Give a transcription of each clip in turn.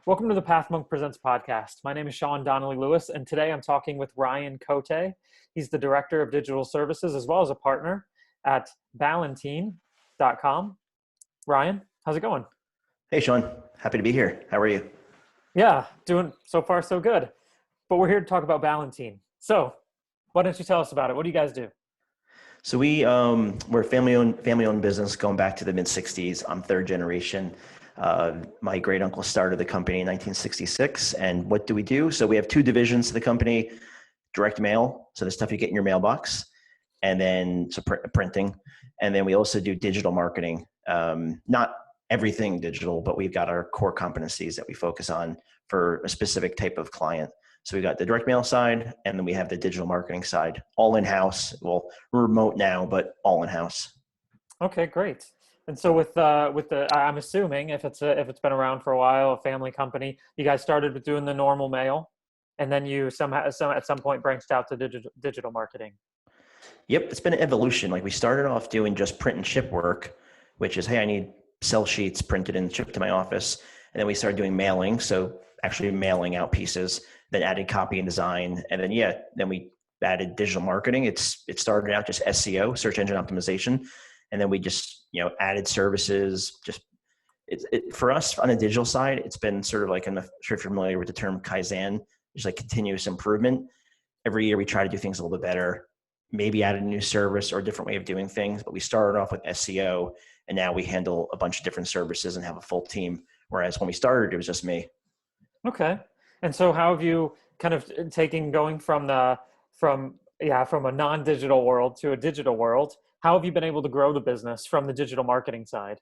Welcome to the Path Monk Presents podcast. My name is Sean Donnelly Lewis, and today I'm talking with Ryan Cote. He's the Director of Digital Services as well as a partner at Ballantine.com. Ryan, how's it going? Hey, Sean. Happy to be here. How are you? Yeah, doing so far so good. But we're here to talk about Ballantine. So why don't you tell us about it? What do you guys do? So we're a family owned business going back to the mid '60s. I'm third generation. My great uncle started the company in 1966. And what do we do? So we have two divisions to the company: direct mail, so the stuff you get in your mailbox, and then printing, and then we also do digital marketing. Not everything digital, but we've got our core competencies that we focus on for a specific type of client. So we've got the direct mail side, and then we have the digital marketing side, all in-house. Well, we're remote now, but all in-house. Okay, great. And so I'm assuming if it's been around for a while, a family company, you guys started with doing the normal mail, and then you at some point branched out to digital marketing. Yep, it's been an evolution. Like we started off doing just print and ship work, which is, hey, I need sell sheets printed and shipped to my office. And then we started doing mailing, so actually mailing out pieces, then added copy and design. And then we added digital marketing. It started out just SEO, search engine optimization. And then we just, added services. For us on the digital side, it's been sort of like, I'm not sure if you're familiar with the term Kaizen, just like continuous improvement. Every year we try to do things a little bit better, maybe add a new service or a different way of doing things. But we started off with SEO, and now we handle a bunch of different services and have a full team. Whereas when we started, it was just me. Okay. And so how have you kind of going from a non-digital world to a digital world? How have you been able to grow the business from the digital marketing side?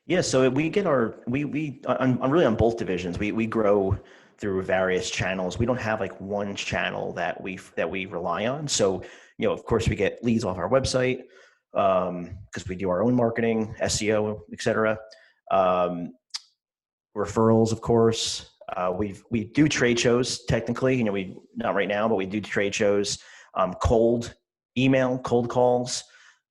Yeah, so we get I'm really on both divisions. We grow through various channels. We don't have like one channel that we rely on. So, of course we get leads off our website, because we do our own marketing, SEO, et cetera. Referrals, of course. We do trade shows technically, we not right now, but we do trade shows, cold email, cold calls.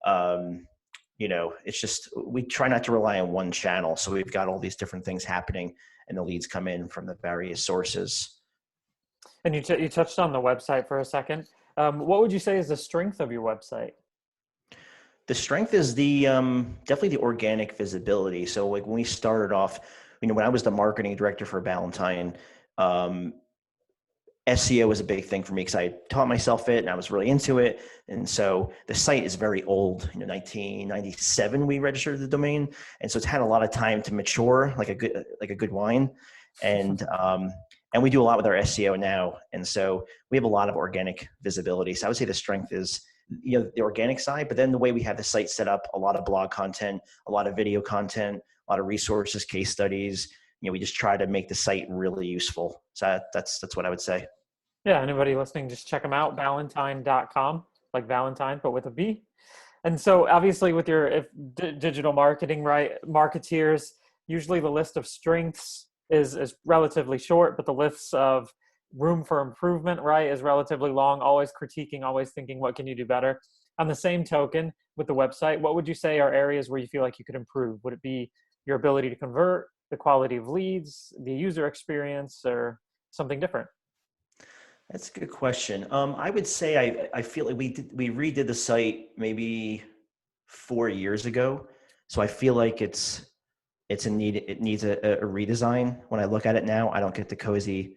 It's just, we try not to rely on one channel. So we've got all these different things happening, and the leads come in from the various sources. And you touched on the website for a second. What would you say is the strength of your website? The strength is the definitely the organic visibility. So like when we started off, when I was the marketing director for Ballantine, SEO was a big thing for me because I taught myself it and I was really into it. And so the site is very old. 1997 we registered the domain, and so it's had a lot of time to mature, like a good wine. And and we do a lot with our SEO now, and so we have a lot of organic visibility. So I would say the strength is the organic side, but then the way we have the site set up, a lot of blog content, a lot of video content, a lot of resources, case studies. We just try to make the site really useful. So that's what I would say. Yeah, anybody listening, just check them out, ballantine.com, like Valentine, but with a B. And so obviously with your digital marketing, right, marketeers, usually the list of strengths is relatively short, but the lists of room for improvement, right, is relatively long, always critiquing, always thinking, what can you do better? On the same token, with the website, what would you say are areas where you feel like you could improve? Would it be your ability to convert, the quality of leads, the user experience, or something different? That's a good question. I would say I feel like we redid the site maybe 4 years ago, so I feel like it needs a redesign. When I look at it now, I don't get the cozy,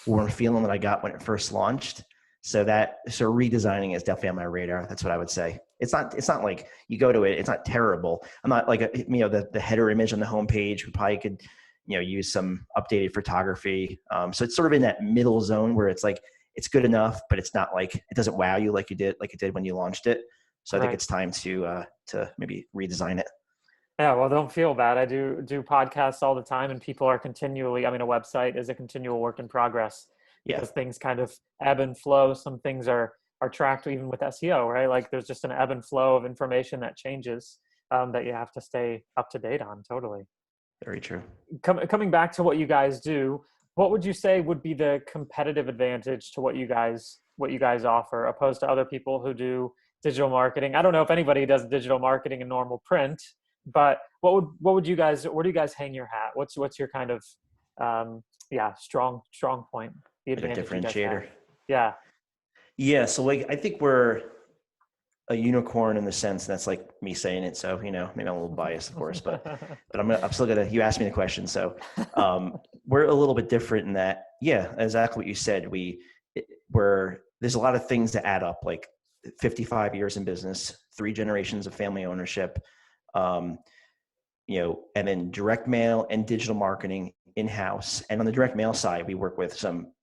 warm feeling that I got when it first launched. So redesigning is definitely on my radar. That's what I would say. It's not like you go to it, it's not terrible. I'm not like the header image on the homepage. We probably could use some updated photography. So it's sort of in that middle zone where it's like it's good enough, but it's not like it doesn't wow you like it did when you launched it. So I think it's time to maybe redesign it. Yeah, well, don't feel bad. I do podcasts all the time, and people are continually, a website is a continual work in progress because things kind of ebb and flow. Some things are tracked even with SEO, right? Like there's just an ebb and flow of information that changes, that you have to stay up to date on. Totally. Very true. Coming back to what you guys do, what would you say would be the competitive advantage to what you guys offer opposed to other people who do digital marketing? I don't know if anybody does digital marketing in normal print, but where do you guys hang your hat? What's your kind of Yeah, strong point. The like a advantage you guys have. differentiator. Yeah. Yeah. So like, I think we're a unicorn in the sense that's like me saying it. So, maybe I'm a little biased, of course, but I'm still gonna, you asked me the question. So, we're a little bit different in that, yeah, exactly what you said. There's a lot of things to add up, like 55 years in business, 3 generations of family ownership, um, and then direct mail and digital marketing in-house. And on the direct mail side, we work with some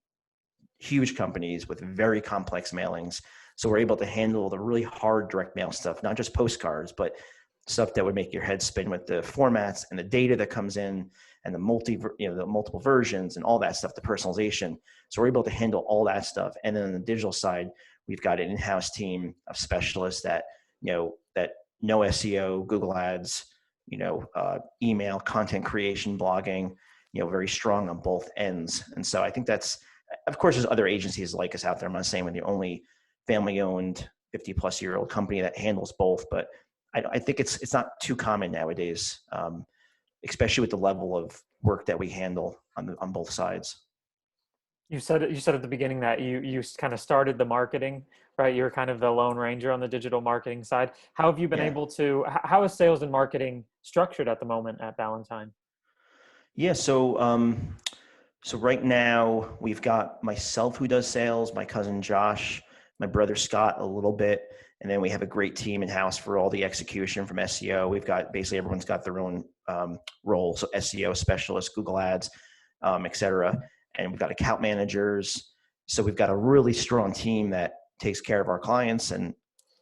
huge companies with very complex mailings. So we're able to handle the really hard direct mail stuff, not just postcards, but stuff that would make your head spin with the formats and the data that comes in and the multiple versions and all that stuff, the personalization. So we're able to handle all that stuff. And then on the digital side, we've got an in-house team of specialists that know SEO, Google Ads, email, content creation, blogging, very strong on both ends. And so I think that's, of course, there's other agencies like us out there. I'm not saying we're the only family-owned 50-plus-year-old company that handles both, but I think it's not too common nowadays, especially with the level of work that we handle on both sides. You said at the beginning that you kind of started the marketing, right? You were kind of the lone ranger on the digital marketing side. How have you been Yeah. able to, how is sales and marketing structured at the moment at Ballantine? Yeah. So right now we've got myself who does sales, my cousin Josh, my brother Scott a little bit, and then we have a great team in house for all the execution from SEO. We've got basically everyone's got their own role, so SEO specialists, Google Ads, et cetera. And we've got account managers. So we've got a really strong team that takes care of our clients, and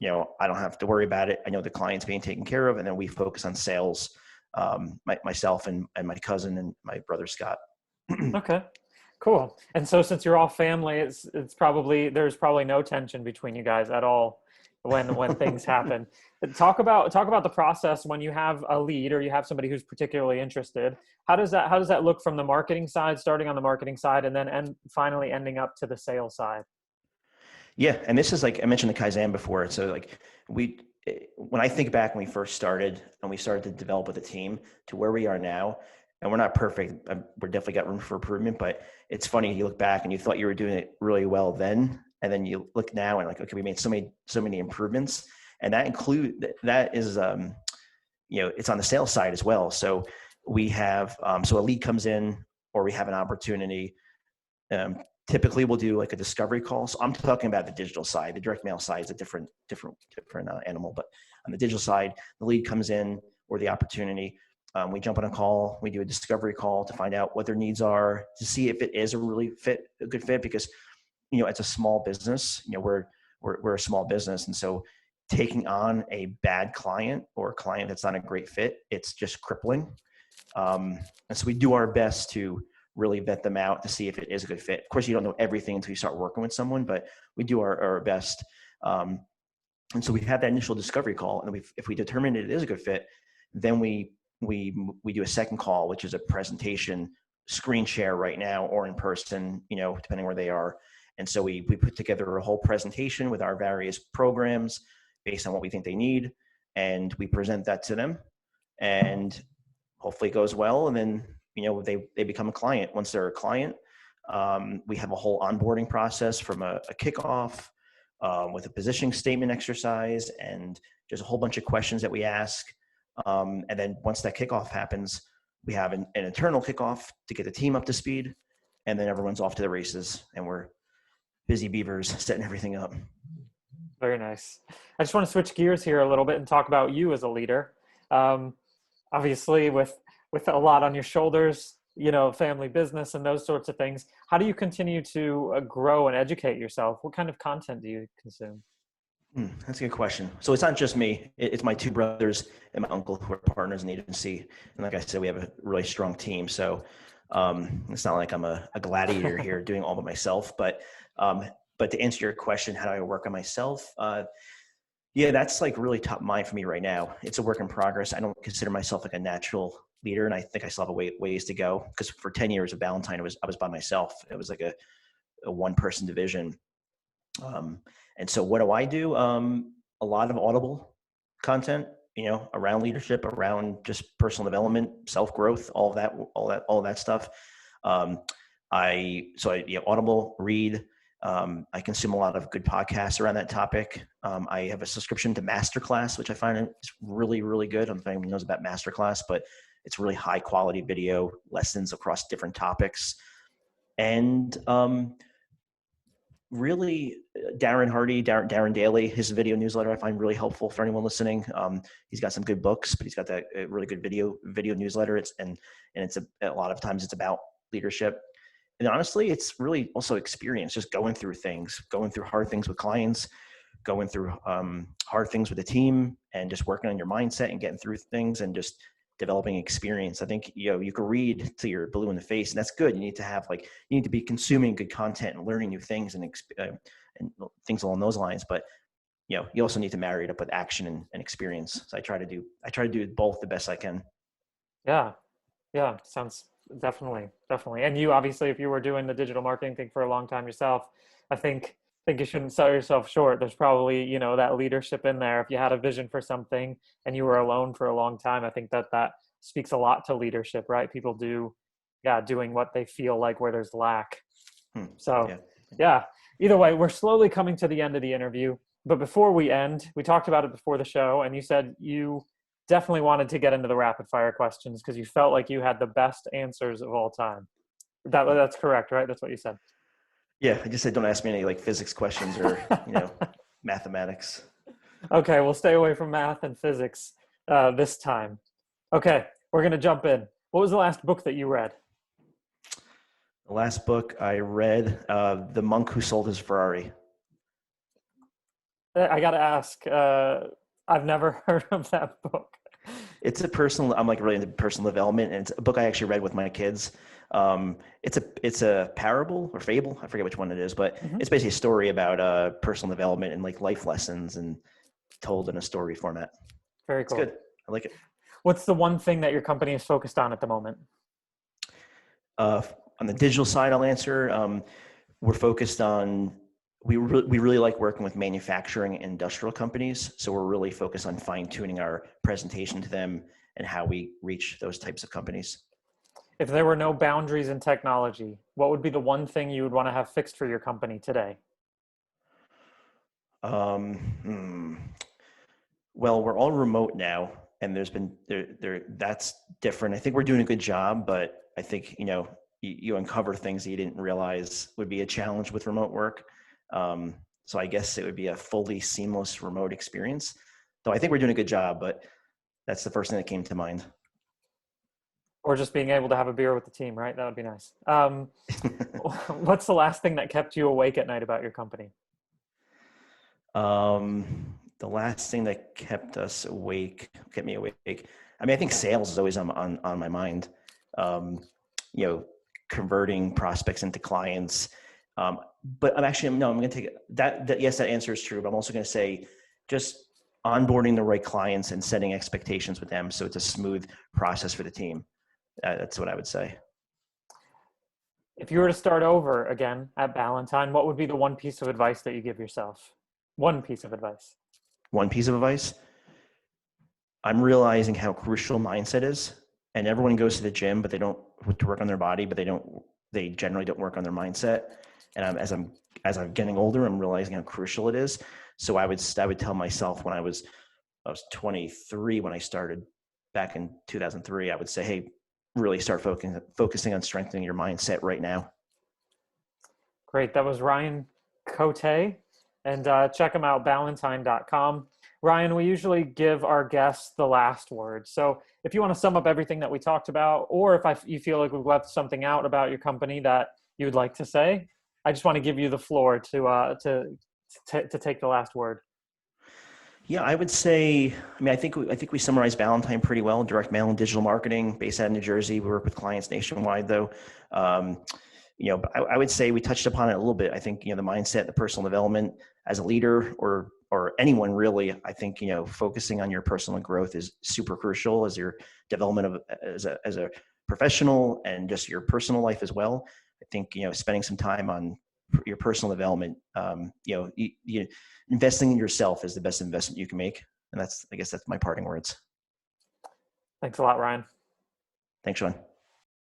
I don't have to worry about it. I know the client's being taken care of, and then we focus on sales. Myself and my cousin and my brother Scott. Okay, cool. And so since you're all family, it's probably, there's probably no tension between you guys at all when things happen. Talk about the process when you have a lead or you have somebody who's particularly interested. How does that look from the marketing side, starting on the marketing side, and then finally ending up to the sales side? Yeah, and this is like I mentioned the Kaizen before. So like when I think back when we first started and we started to develop with a team to where we are now, and we're not perfect. We're definitely got room for improvement, but it's funny. You look back and you thought you were doing it really well then, and then you look now and like, okay, we made so many improvements, and that is it's on the sales side as well. So we have so a lead comes in or we have an opportunity. Um, Typically, we'll do like a discovery call. So I'm talking about the digital side. The direct mail side is a different animal. But on the digital side, the lead comes in or the opportunity. We jump on a call. We do a discovery call to find out what their needs are, to see if it is a good fit. Because it's a small business. We're a small business, and so taking on a bad client or a client that's not a great fit, it's just crippling. And so we do our best to really vet them out to see if it is a good fit. Of course, you don't know everything until you start working with someone, but we do our best. And so we have that initial discovery call, and if we determine it is a good fit, then we do a second call, which is a presentation, screen share right now or in person, depending where they are. And so we put together a whole presentation with our various programs based on what we think they need, and we present that to them, and hopefully it goes well, and then they become a client. Once they're a client, we have a whole onboarding process from a kickoff with a positioning statement exercise and just a whole bunch of questions that we ask. And then once that kickoff happens, we have an internal kickoff to get the team up to speed, and then everyone's off to the races, and we're busy beavers setting everything up. Very nice. I just want to switch gears here a little bit and talk about you as a leader. Um, Obviously, with a lot on your shoulders, family business and those sorts of things. How do you continue to grow and educate yourself? What kind of content do you consume? That's a good question. So it's not just me. It's my 2 brothers and my uncle who are partners in the agency. And like I said, we have a really strong team. So it's not like I'm a gladiator here doing all by myself. But to answer your question, how do I work on myself? Yeah, that's like really top mind for me right now. It's a work in progress. I don't consider myself like a natural leader, and I think I still have a ways to go. Because for 10 years of Ballantine, I was by myself. It was like a one-person division. And so what do I do? A lot of Audible content, around leadership, around just personal development, self-growth, all of that stuff. Um, Audible, read. I consume a lot of good podcasts around that topic. I have a subscription to Masterclass, which I find is really, really good. I don't know if anyone knows about Masterclass, but it's really high quality video lessons across different topics. And really, Darren Daly, his video newsletter I find really helpful for anyone listening. He's got some good books, but he's got that really good video newsletter. It's a lot of times it's about leadership. And honestly, it's really also experience, just going through hard things with clients, going through hard things with the team, and just working on your mindset and getting through things and just developing experience. I think, you can read till you're blue in the face, and that's good. You need to be consuming good content and learning new things and things along those lines. But, you also need to marry it up with action and experience. So I try to do both the best I can. Yeah. Yeah. Sounds definitely. And you, obviously, if you were doing the digital marketing thing for a long time yourself, I think you shouldn't sell yourself short. There's probably, that leadership in there. If you had a vision for something and you were alone for a long time, I think that speaks a lot to leadership, right? People doing what they feel like where there's lack. So yeah, either way, we're slowly coming to the end of the interview. But before we end, we talked about it before the show, and you said you definitely wanted to get into the rapid fire questions because you felt like you had the best answers of all time. That's correct, right? That's what you said. Yeah, I just said don't ask me any physics questions or mathematics. Okay, we'll stay away from math and physics this time. Okay, we're gonna jump in. What was the last book that you read? The last book I read, The Monk Who Sold His Ferrari. I gotta ask. I've never heard of that book. It's I'm really into personal development, and it's a book I actually read with my kids. It's a parable or fable. I forget which one it is, but it's basically a story about personal development and life lessons, and told in a story format. Very cool. It's good. I like it. What's the one thing that your company is focused on at the moment? On the digital side, I'll answer. We're focused on. We really like working with manufacturing and industrial companies, so we're really focused on fine-tuning our presentation to them and how we reach those types of companies. If there were no boundaries in technology, what would be the one thing you would want to have fixed for your company today? Well, we're all remote now, and there's been that's different. I think we're doing a good job, but I think you uncover things that you didn't realize would be a challenge with remote work. So I guess it would be a fully seamless remote experience. Though I think we're doing a good job, but that's the first thing that came to mind. Or just being able to have a beer with the team, right? That would be nice. What's the last thing that kept you awake at night about your company? The last thing that kept me awake. I mean, I think sales is always on my mind. Converting prospects into clients. But I'm going to take that. Yes, that answer is true. But I'm also going to say just onboarding the right clients and setting expectations with them, so it's a smooth process for the team. That's what I would say. If you were to start over again at Ballantine, what would be the one piece of advice that you give yourself? One piece of advice. One piece of advice. I'm realizing how crucial mindset is, and everyone goes to the gym, but they don't to work on their body, but they generally don't work on their mindset. And as I'm getting older, I'm realizing how crucial it is. So I would tell myself when I was 23 when I started back in 2003, I would say, hey, really start focusing on strengthening your mindset right now. Great. That was Ryan Cote, and check him out, ballantine.com. Ryan, we usually give our guests the last word. So if you want to sum up everything that we talked about, or if you feel like we've left something out about your company that you would like to say, I just want to give you the floor to take the last word. Yeah, I would say, I think we summarized Ballantine pretty well. Direct mail and digital marketing, based out of New Jersey. We work with clients nationwide, though. But I would say we touched upon it a little bit. I think the mindset, the personal development as a leader, or anyone really. I think focusing on your personal growth is super crucial as your development as a professional and just your personal life as well. I think spending some time on your personal development, investing in yourself is the best investment you can make. And I guess that's my parting words. Thanks a lot, Ryan. Thanks, Sean.